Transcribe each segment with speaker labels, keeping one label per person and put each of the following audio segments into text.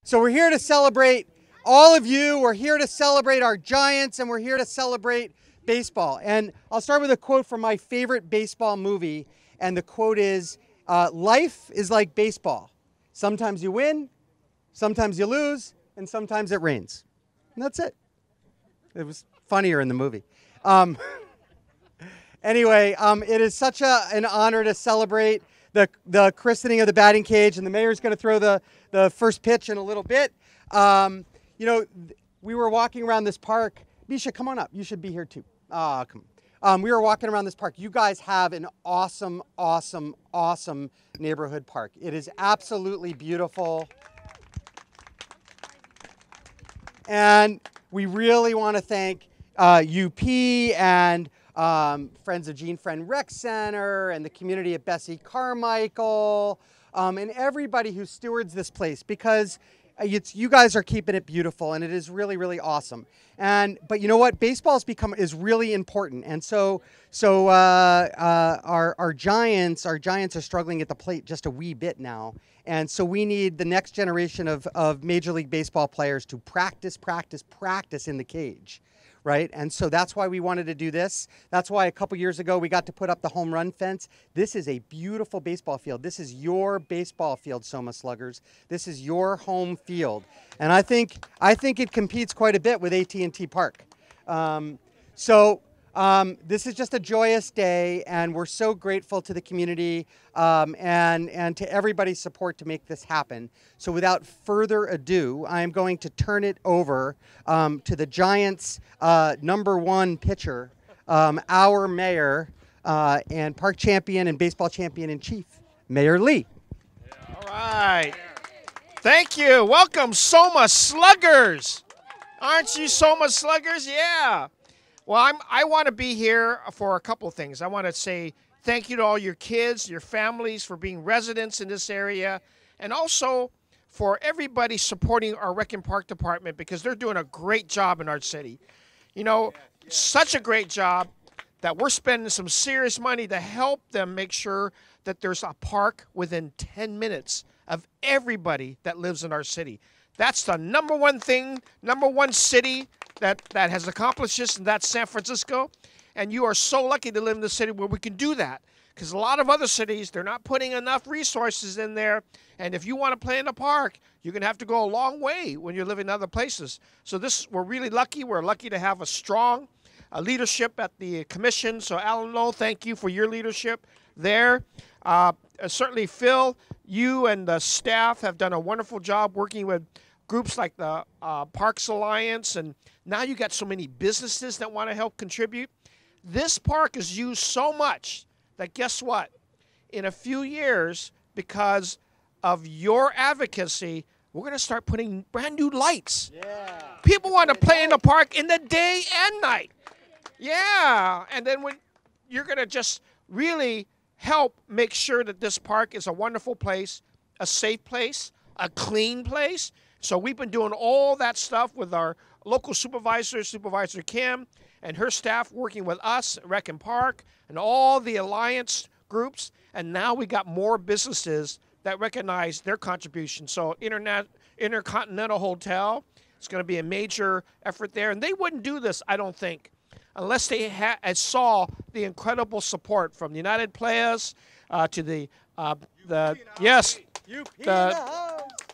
Speaker 1: So we're here to celebrate all of you. We're here to celebrate our Giants, and we're here to celebrate baseball. And I'll start with a quote from my favorite baseball movie. And the quote is, life is like baseball. Sometimes you win, sometimes you lose, and sometimes it rains. And that's it. It was funnier in the movie. Anyway, it is such an honor to celebrate the christening of the batting cage, and the mayor's going to throw the first pitch in a little bit. You know, we were walking around this park. Misha, come on up. You should be here too. Come on. We were walking around this park. You guys have an awesome, awesome, awesome neighborhood park. It is absolutely beautiful. And we really want to thank UP and Friends of Gene Friend Rec Center and the community at Bessie Carmichael and everybody who stewards this place, because you guys are keeping it beautiful, and it is really, really awesome. But you know what? Baseball is really important, and so our Giants are struggling at the plate just a wee bit now, and so we need the next generation of Major League Baseball players to practice in the cage. Right? And so that's why we wanted to do this. That's why a couple years ago we got to put up the home run fence. This is a beautiful baseball field. This is your baseball field, Soma Sluggers. This is your home field. And I think it competes quite a bit with AT&T Park. This is just a joyous day, and we're so grateful to the community and to everybody's support to make this happen. So without further ado, I am going to turn it over to the Giants' #1 pitcher, our mayor and park champion and baseball champion in chief, Mayor Lee.
Speaker 2: All right. Thank you. Welcome, Soma Sluggers. Aren't you Soma Sluggers? Yeah. Well, I want to be here for a couple of things. I want to say thank you to all your kids, your families, for being residents in this area, and also for everybody supporting our Rec and Park Department, because they're doing a great job in our city. You know, such a great job that we're spending some serious money to help them make sure that there's a park within 10 minutes of everybody that lives in our city. That's the #1 thing, #1 city that has accomplished this, and that's San Francisco. And you are so lucky to live in the city where we can do that, because a lot of other cities, they're not putting enough resources in there. And if you want to play in a park, you're going to have to go a long way when you're living in other places. So we're really lucky. We're lucky to have a strong leadership at the commission. So Alan Lowe, thank you for your leadership there. Certainly, Phil, you and the staff have done a wonderful job working with groups like the Parks Alliance, and now you got so many businesses that want to help contribute. This park is used so much that, guess what? In a few years, because of your advocacy, we're going to start putting brand new lights. Yeah. People want to play in the park in the day and night. Yeah. And then when you're going to just really help make sure that this park is a wonderful place, a safe place, a clean place. So we've been doing all that stuff with our local supervisor, Supervisor Kim, and her staff working with us, Rec and Park, and all the alliance groups. And now we got more businesses that recognize their contribution. So Intercontinental Hotel is going to be a major effort there. And they wouldn't do this, I don't think, unless they saw the incredible support from the United Players to the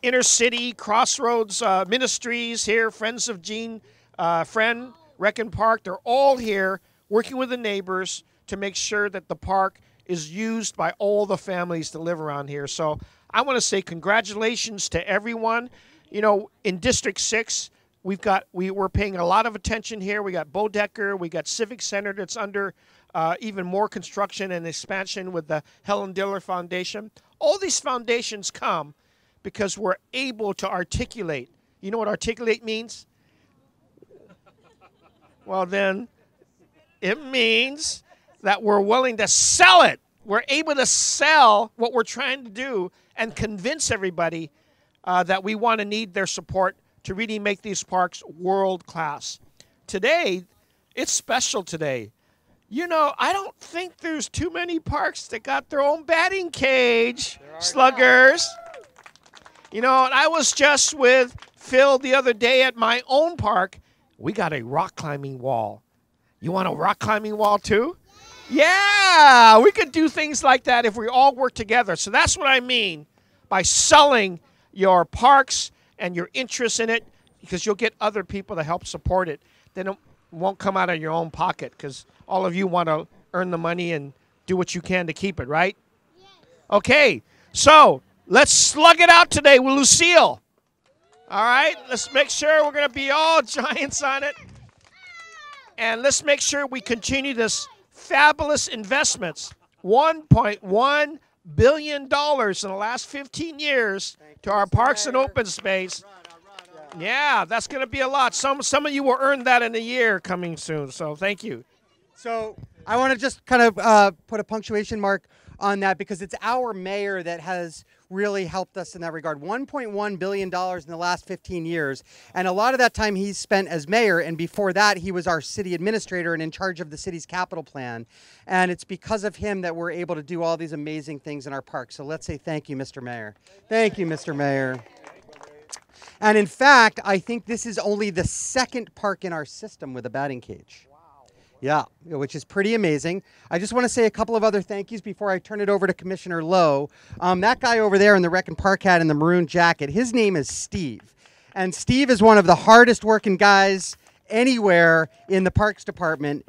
Speaker 2: Inner City Crossroads Ministries here, Friends of Gene Friend, Rec and Park. They're all here working with the neighbors to make sure that the park is used by all the families that live around here. So I want to say congratulations to everyone. You know, in District 6, we're paying a lot of attention here. We got Bodecker, we got Civic Center that's under even more construction and expansion with the Helen Diller Foundation. All these foundations come because we're able to articulate. You know what articulate means? Well, then it means that we're willing to sell it. We're able to sell what we're trying to do and convince everybody that we want to need their support to really make these parks world class. Today, it's special today. You know, I don't think there's too many parks that got their own batting cage, Sluggers. You know, and I was just with Phil the other day at my own park. We got a rock climbing wall. You want a rock climbing wall too? Yeah, we could do things like that if we all work together. So that's what I mean by selling your parks and your interest in it, because you'll get other people to help support it. Then it won't come out of your own pocket, because all of you want to earn the money and do what you can to keep it, right? Okay, so let's slug it out today with Lucille. All right, let's make sure we're going to be all Giants on it. And let's make sure we continue this fabulous investments. $1.1 billion in the last 15 years to our parks and open space. Yeah, that's going to be a lot. Some of you will earn that in a year coming soon, so thank you.
Speaker 1: So I want to just kind of put a punctuation mark on that, because it's our mayor that has really helped us in that regard. $1.1 billion in the last 15 years. And a lot of that time he's spent as mayor, and before that he was our city administrator and in charge of the city's capital plan. And it's because of him that we're able to do all these amazing things in our park. So let's say thank you, Mr. Mayor. Thank you, Mr. Mayor. And in fact, I think this is only the second park in our system with a batting cage. Yeah, which is pretty amazing. I just want to say a couple of other thank yous before I turn it over to Commissioner Lowe. That guy over there in the rec and park hat and the maroon jacket, his name is Steve. And Steve is one of the hardest working guys anywhere in the Parks Department.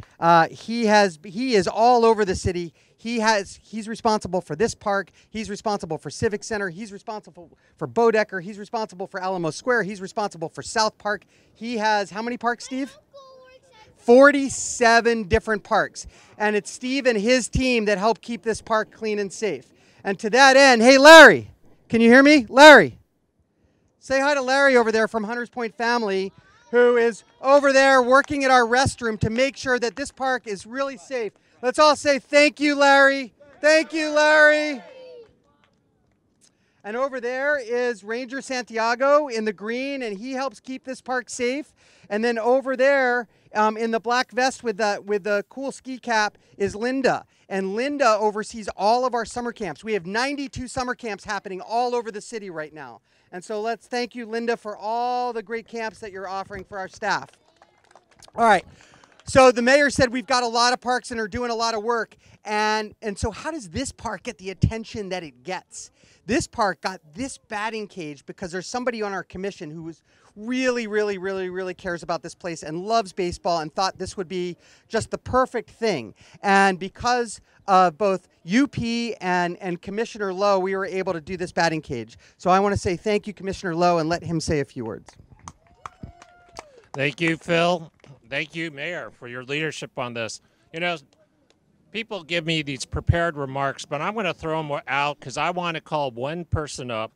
Speaker 1: He is all over the city. He's responsible for this park. He's responsible for Civic Center. He's responsible for Bodecker. He's responsible for Alamo Square. He's responsible for South Park. He has how many parks, Steve? 47 different parks. And it's Steve and his team that help keep this park clean and safe. And to that end, hey, Larry, can you hear me? Larry, say hi to Larry over there from Hunters Point Family, who is over there working at our restroom to make sure that this park is really safe. Let's all say thank you, Larry. Thank you, Larry. And over there is Ranger Santiago in the green, and he helps keep this park safe. And then over there in the black vest with the cool ski cap is Linda. And Linda oversees all of our summer camps. We have 92 summer camps happening all over the city right now. And so let's thank you, Linda, for all the great camps that you're offering for our staff. All right. So the mayor said we've got a lot of parks and are doing a lot of work. And so how does this park get the attention that it gets? This park got this batting cage because there's somebody on our commission who was really cares about this place and loves baseball and thought this would be just the perfect thing. And because of both UP and Commissioner Lowe, we were able to do this batting cage. So I want to say thank you, Commissioner Lowe, and let him say a few words.
Speaker 3: Thank you, Phil. Thank you, Mayor, for your leadership on this. You know, people give me these prepared remarks, but I'm going to throw them out because I want to call one person up,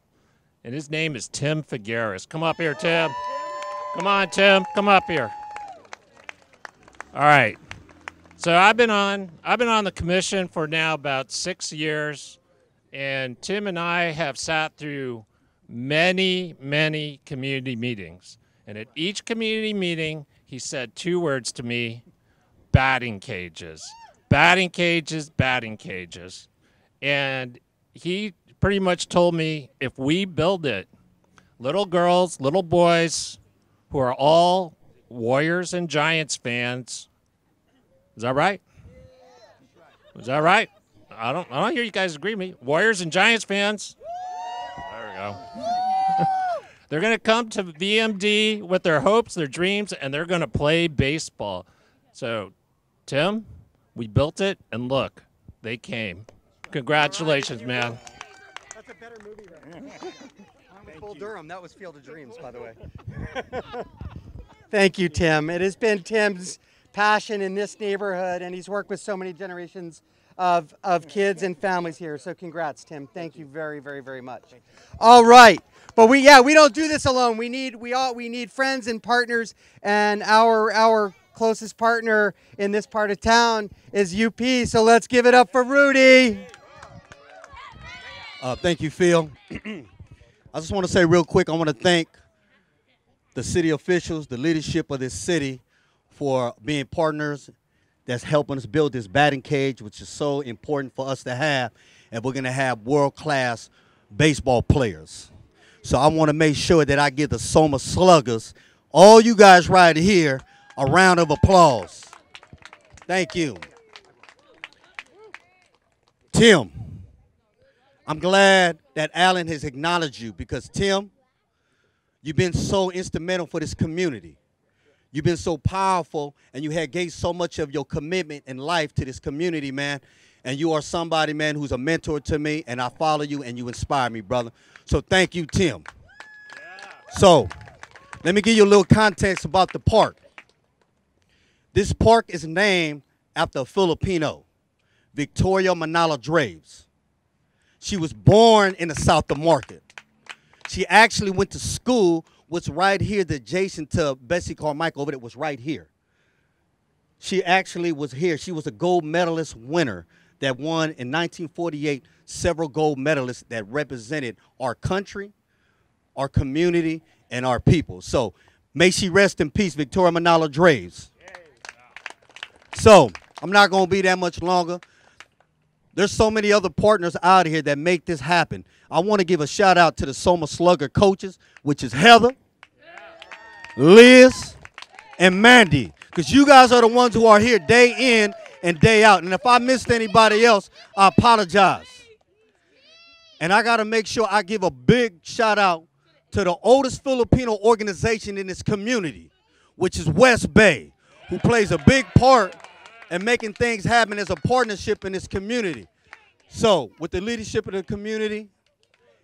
Speaker 3: and his name is Tim Figueres. Come up here, Tim. Come on, Tim. Come up here. All right. So I've been on the commission for now about 6 years, and Tim and I have sat through many community meetings. And at each community meeting, he said two words to me: batting cages. Batting cages, batting cages. And he pretty much told me if we build it, little girls, little boys who are all Warriors and Giants fans. Is that right? Is that right? I don't hear you guys agree with me. Warriors and Giants fans. There we go. They're going to come to VMD with their hopes, their dreams, and they're going to play baseball. So, Tim, we built it, and look, they came. Congratulations, right, man.
Speaker 1: That's a better movie than Bull Durham. That was Field of Dreams, by the way. Thank you, Tim. It has been Tim's passion in this neighborhood, and he's worked with so many generations of kids and families here. So congrats, Tim. Thank you very much. All right. But we don't do this alone. We need friends and partners, and our closest partner in this part of town is UP. So let's give it up for Rudy.
Speaker 4: Thank you, Phil. I just want to say real quick, I want to thank the city officials, the leadership of this city, for being partners that's helping us build this batting cage, which is so important for us to have, and we're going to have world-class baseball players. So I want to make sure that I give the Soma Sluggers, all you guys right here, a round of applause. Thank you. Tim, I'm glad that Alan has acknowledged you because, Tim, you've been so instrumental for this community. You've been so powerful, and you have gave so much of your commitment and life to this community, man. And you are somebody, man, who's a mentor to me, and I follow you, and you inspire me, brother. So thank you, Tim. Yeah. So let me give you a little context about the park. This park is named after a Filipino, Victoria Manola Draves. She was born in the South of Market. She actually went to school, what's right here, the adjacent to Bessie Carmichael over there was right here. She actually was here. She was a gold medalist winner that won in 1948 several gold medalists that represented our country, our community, and our people. So may she rest in peace, Victoria Manola Draves. So I'm not going to be that much longer. There's so many other partners out here that make this happen. I want to give a shout out to the Soma Slugger coaches, which is Heather, Liz, and Mandy, because you guys are the ones who are here day in and day out. And if I missed anybody else, I apologize. And I got to make sure I give a big shout out to the oldest Filipino organization in this community, which is West Bay, who plays a big part in making things happen as a partnership in this community. So with the leadership of the community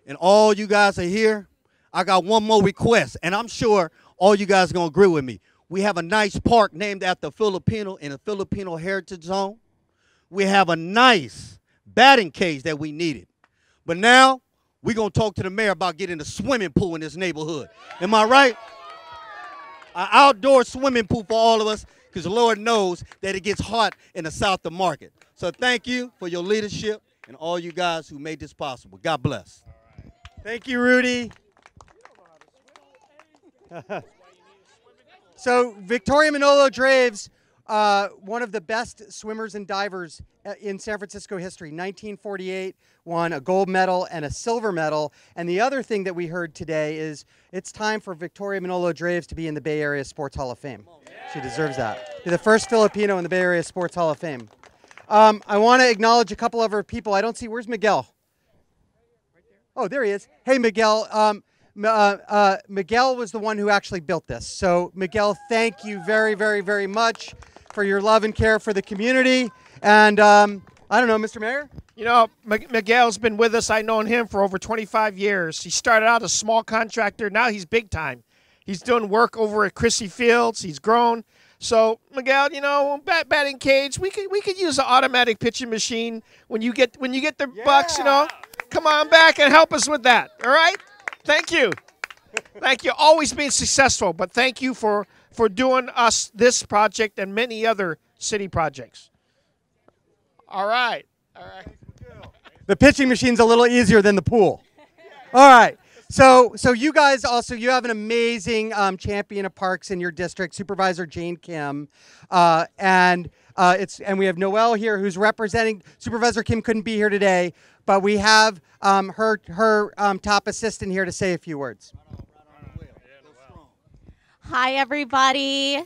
Speaker 4: and all you guys are here, I got one more request, and I'm sure all you guys are going to agree with me. We have a nice park named after Filipino in a Filipino heritage zone. We have a nice batting cage that we needed. But now we're going to talk to the mayor about getting a swimming pool in this neighborhood. Am I right? An outdoor swimming pool for all of us, because the Lord knows that it gets hot in the South of Market. So thank you for your leadership and all you guys who made this possible. God bless.
Speaker 1: Thank you, Rudy. So Victoria Manola Draves, one of the best swimmers and divers in San Francisco history. 1948, won a gold medal and a silver medal. And the other thing that we heard today is it's time for Victoria Manola Draves to be in the Bay Area Sports Hall of Fame. She deserves that. Be the first Filipino in the Bay Area Sports Hall of Fame. I want to acknowledge a couple of our people. I don't see, where's Miguel? Oh, there he is. Hey, Miguel. Miguel was the one who actually built this. So, Miguel, thank you very, very, very much for your love and care for the community. And I don't know, Mr. Mayor?
Speaker 2: You know, Miguel's been with us. I've known him for over 25 years. He started out a small contractor. Now he's big time. He's doing work over at Chrissy Fields. He's grown. So, Miguel, you know, batting cage, we could use an automatic pitching machine when you get the bucks, you know. Come on back and help us with that, all right? Thank you. Thank you. Always being successful, but thank you for doing us this project and many other city projects. All right. All right.
Speaker 1: The pitching machine's a little easier than the pool. All right. So you guys also, you have an amazing champion of parks in your district, Supervisor Jane Kim, and we have Noelle here who's representing. Supervisor Kim couldn't be here today, but we have her top assistant here to say a few words.
Speaker 5: Hi, everybody.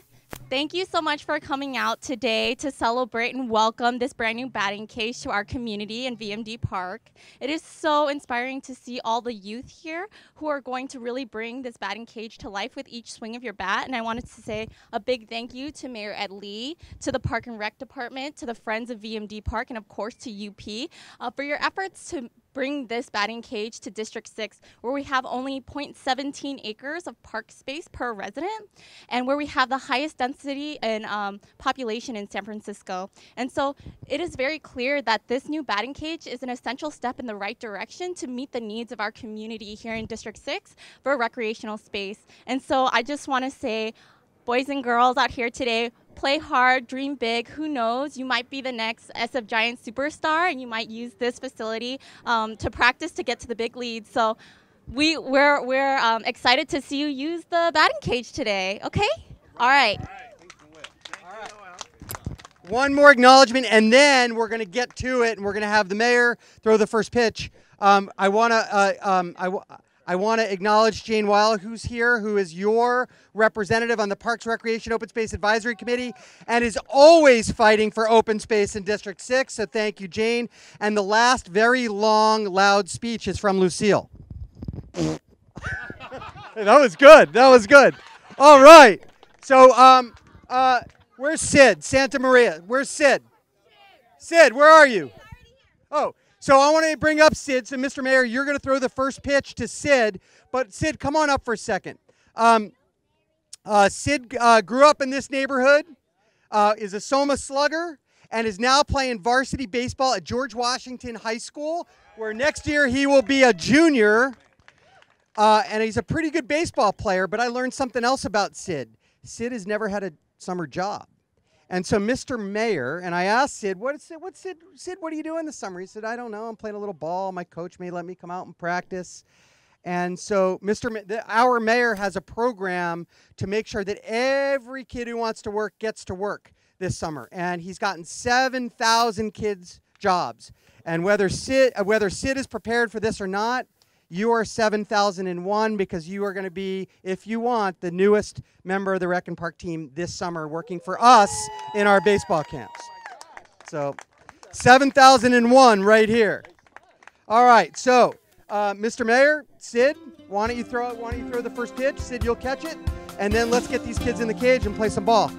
Speaker 5: Thank you so much for coming out today to celebrate and welcome this brand new batting cage to our community in VMD Park. It is so inspiring to see all the youth here who are going to really bring this batting cage to life with each swing of your bat. And I wanted to say a big thank you to Mayor Ed Lee, to the Park and Rec Department, to the Friends of VMD Park, and of course to UP for your efforts to bring this batting cage to District 6, where we have only 0.17 acres of park space per resident, and where we have the highest density and population in San Francisco. And so it is very clear that this new batting cage is an essential step in the right direction to meet the needs of our community here in District 6 for recreational space. And so I just want to say, boys and girls out here today, play hard, dream big. Who knows? You might be the next SF Giants superstar, and you might use this facility to practice to get to the big leagues. So we're excited to see you use the batting cage today. Okay? All right.
Speaker 1: One more acknowledgement, and then we're going to get to it, and we're going to have the mayor throw the first pitch. I I want to acknowledge Jane Weil, who's here, who is your representative on the Parks, Recreation, Open Space Advisory Committee and is always fighting for open space in District 6. So thank you, Jane. And the last very long, loud speech is from Lucille. That was good. That was good. All right. So where's Sid? Santa Maria. Where's Sid? Sid, where are you? Oh. So I want to bring up Sid. So, Mr. Mayor, you're going to throw the first pitch to Sid. But, Sid, come on up for a second. Sid grew up in this neighborhood, is a Soma Slugger, and is now playing varsity baseball at George Washington High School, where next year he will be a junior. And he's a pretty good baseball player, but I learned something else about Sid. Sid has never had a summer job. And so, Mr. Mayor, and I asked Sid, Sid, what are you doing this summer? He said, I don't know. I'm playing a little ball. My coach may let me come out and practice. And so, our mayor has a program to make sure that every kid who wants to work gets to work this summer. And he's gotten 7,000 kids jobs. And whether Sid is prepared for this or not, you are 7,001 because you are going to be, if you want, the newest member of the Rec and Park team this summer working for us in our baseball camps. So 7,001 right here. All right, so Mr. Mayor, Sid, why don't you throw the first pitch? Sid, you'll catch it. And then let's get these kids in the cage and play some ball.